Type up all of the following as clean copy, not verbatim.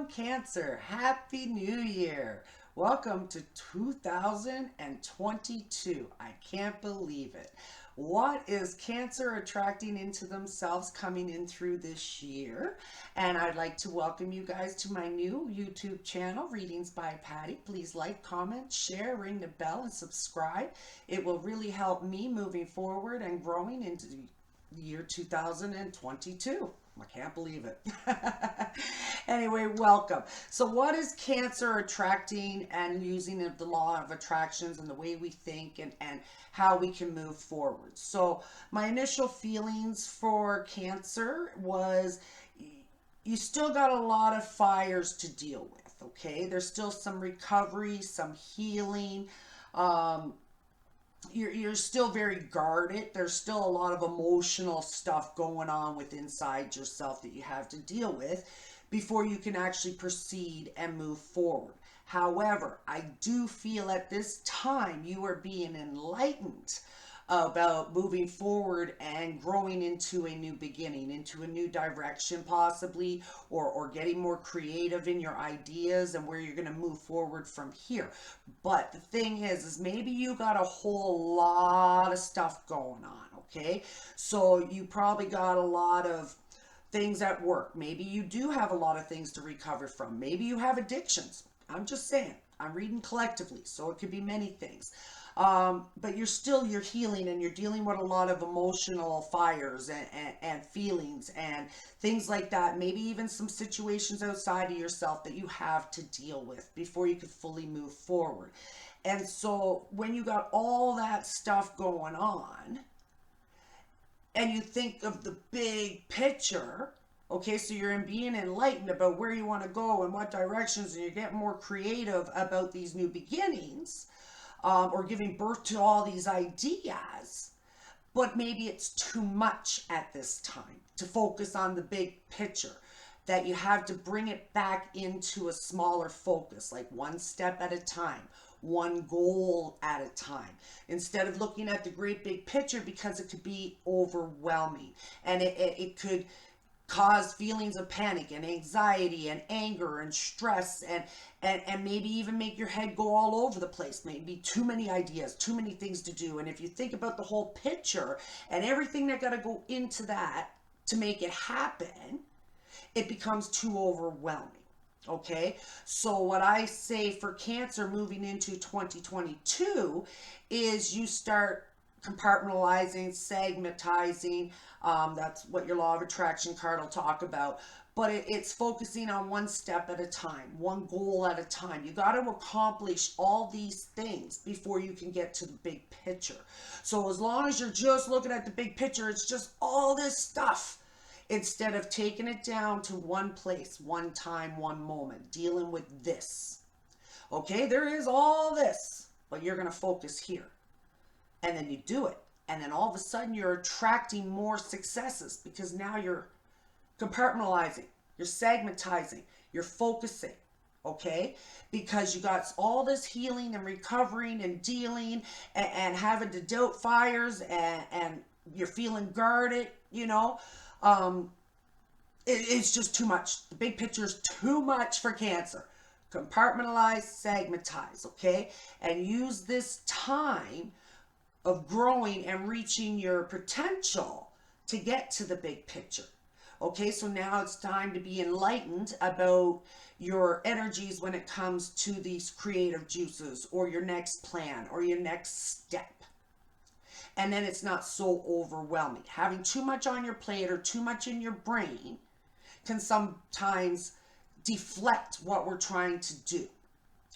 Cancer. Happy New Year. Welcome to 2022. I can't believe it. What is Cancer attracting into themselves coming in through this year? And I'd like to welcome you guys to my new YouTube channel, Readings by Patty. Please like, comment, share, ring the bell, and subscribe. It will really help me moving forward and growing into the year 2022. I can't believe it. Anyway, welcome. So what is Cancer attracting and using the law of attractions and the way we think and how we can move forward? So my initial feelings for Cancer was you still got a lot of fires to deal with, okay? There's still some recovery, some healing. You're still very guarded. There's still a lot of emotional stuff going on with inside yourself that you have to deal with before you can actually proceed and move forward. However, I do feel at this time you are being enlightened about moving forward and growing into a new beginning, into a new direction possibly, or getting more creative in your ideas and where you're going to move forward from here. But the thing is maybe you got a whole lot of stuff going on, okay? So you probably got a lot of things at work. Maybe you do have a lot of things to recover from. Maybe you have addictions. I'm just saying. I'm reading collectively, so it could be many things. But you're healing and you're dealing with a lot of emotional fires and feelings and things like that. Maybe even some situations outside of yourself that you have to deal with before you could fully move forward. And so when you got all that stuff going on and you think of the big picture, okay, so you're being enlightened about where you want to go and what directions, and you're getting more creative about these new beginnings, or giving birth to all these ideas, but maybe it's too much at this time to focus on the big picture, that you have to bring it back into a smaller focus, like one step at a time, one goal at a time, instead of looking at the great big picture, because it could be overwhelming and it could cause feelings of panic and anxiety and anger and stress and maybe even make your head go all over the place. Maybe too many ideas, too many things to do. And if you think about the whole picture and everything that got to go into that to make it happen, it becomes too overwhelming. Okay, so what I say for Cancer moving into 2022 is you start compartmentalizing, segmentizing. That's what your law of attraction card will talk about. But it's focusing on one step at a time, one goal at a time. You got to accomplish all these things before you can get to the big picture. So as long as you're just looking at the big picture, it's just all this stuff, instead of taking it down to one place, one time, one moment, dealing with this. Okay, there is all this, but you're going to focus here. And then you do it. And then all of a sudden you're attracting more successes, because now you're compartmentalizing, you're segmentizing, you're focusing, okay? Because you got all this healing and recovering and dealing and having to dope fires and you're feeling guarded, it's just too much. The big picture is too much for Cancer. Compartmentalize, segmentize, okay? And use this time of growing and reaching your potential to get to the big picture. Okay, so now it's time to be enlightened about your energies when it comes to these creative juices or your next plan or your next step. And then it's not so overwhelming. Having too much on your plate or too much in your brain can sometimes deflect what we're trying to do.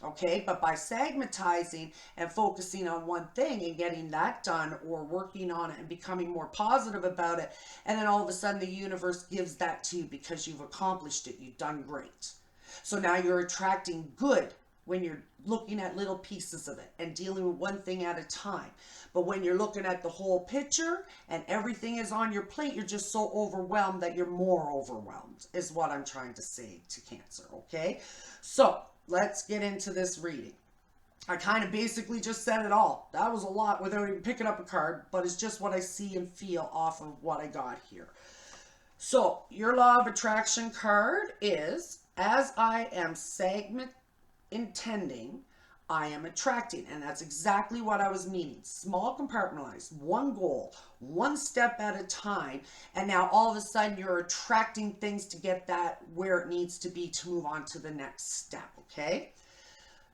Okay, but by segmentizing and focusing on one thing and getting that done, or working on it and becoming more positive about it, and then all of a sudden the universe gives that to you because you've accomplished it, you've done great. So now you're attracting good when you're looking at little pieces of it and dealing with one thing at a time. But when you're looking at the whole picture and everything is on your plate, you're just so overwhelmed that you're more overwhelmed, is what I'm trying to say to Cancer, okay? So let's get into this reading. I kind of basically just said it all. That was a lot without even picking up a card, but it's just what I see and feel off of what I got here. So your law of attraction card is as I am segment intending, I am attracting. And that's exactly what I was meaning. Small, compartmentalized, one goal, one step at a time. And now all of a sudden you're attracting things to get that where it needs to be to move on to the next step, okay?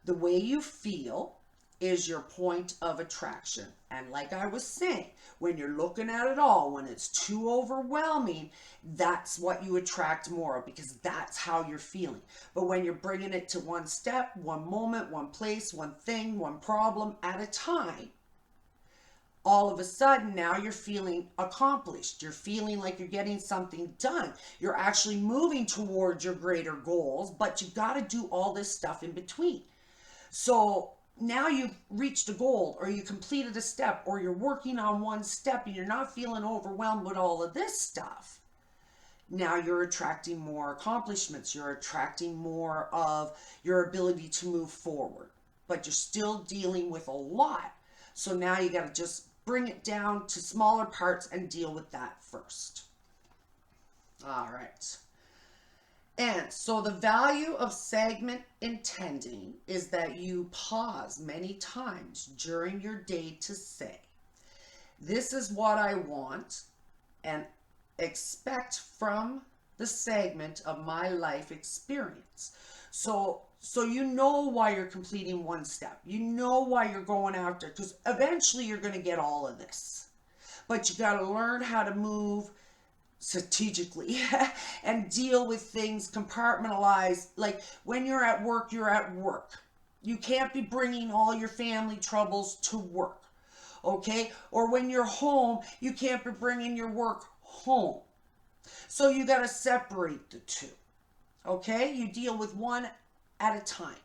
The way you feel is your point of attraction. And like I was saying, when you're looking at it all, when it's too overwhelming, that's what you attract more of, because that's how you're feeling. But when you're bringing it to one step, one moment, one place, one thing, one problem at a time, all of a sudden now you're feeling accomplished. You're feeling like you're getting something done. You're actually moving towards your greater goals, but you got to do all this stuff in between. So now you've reached a goal, or you completed a step, or you're working on one step and you're not feeling overwhelmed with all of this stuff. Now you're attracting more accomplishments. You're attracting more of your ability to move forward, but you're still dealing with a lot. So now you got to just bring it down to smaller parts and deal with that first. All right. And so the value of segment intending is that you pause many times during your day to say, this is what I want and expect from the segment of my life experience. So you know why you're completing one step. You know why you're going after, because eventually you're going to get all of this. But you got to learn how to move strategically and deal with things compartmentalized. Like when you're at work, you're at work. You can't be bringing all your family troubles to work, okay? Or when you're home, you can't be bringing your work home. So you got to separate the two, okay? You deal with one at a time.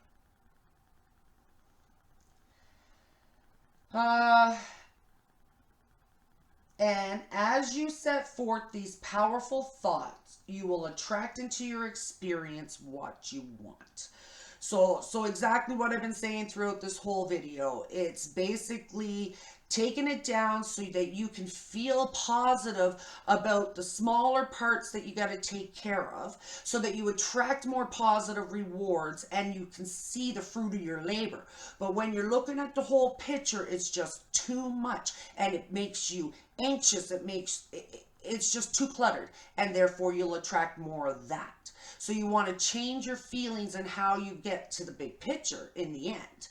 And as you set forth these powerful thoughts, you will attract into your experience what you want. So exactly what I've been saying throughout this whole video. It's basically taking it down so that you can feel positive about the smaller parts that you got to take care of, so that you attract more positive rewards and you can see the fruit of your labor. But when you're looking at the whole picture, it's just too much and it makes you anxious. It's just too cluttered, and therefore you'll attract more of that. So you want to change your feelings and how you get to the big picture in the end.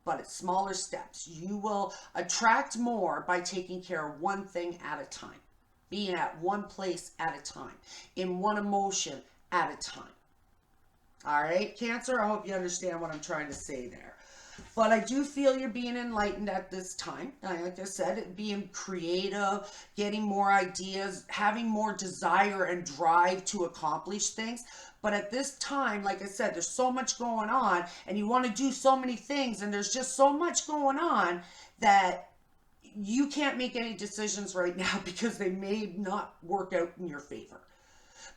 But it's smaller steps. You will attract more by taking care of one thing at a time, being at one place at a time, in one emotion at a time. All right, Cancer, I hope you understand what I'm trying to say there. But I do feel you're being enlightened at this time. Like I said, being creative, getting more ideas, having more desire and drive to accomplish things. But at this time, like I said, there's so much going on and you want to do so many things, and there's just so much going on that you can't make any decisions right now because they may not work out in your favor.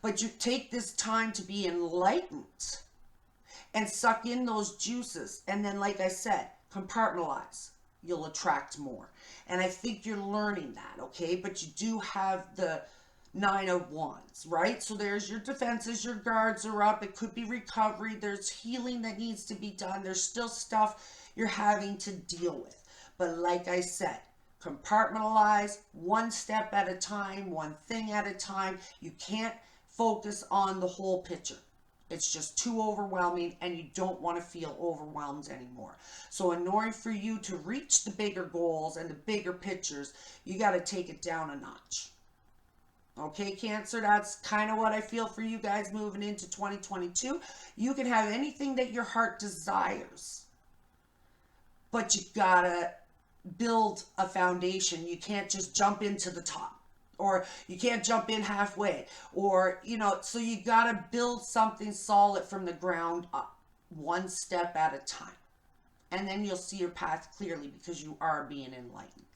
But you take this time to be enlightened and suck in those juices. And then, like I said, compartmentalize. You'll attract more. And I think you're learning that, okay? But you do have the 9 of Wands, right? So there's your defenses, your guards are up. It could be recovery. There's healing that needs to be done. There's still stuff you're having to deal with. But like I said, compartmentalize, one step at a time, one thing at a time. You can't focus on the whole picture. It's just too overwhelming, and you don't want to feel overwhelmed anymore. So in order for you to reach the bigger goals and the bigger pictures, you got to take it down a notch. Okay, Cancer, that's kind of what I feel for you guys moving into 2022. You can have anything that your heart desires, but you got to build a foundation. You can't just jump into the top. Or you can't jump in halfway, or, so you got to build something solid from the ground up, one step at a time. And then you'll see your path clearly because you are being enlightened.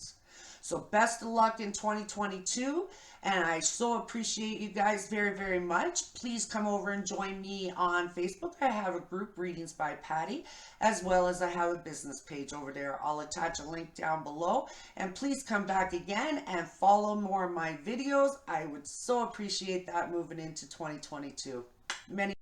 So best of luck in 2022. And I so appreciate you guys very, very much. Please come over and join me on Facebook. I have a group, Readings by Patty, as well as I have a business page over there. I'll attach a link down below. And please come back again and follow more of my videos. I would so appreciate that moving into 2022. Many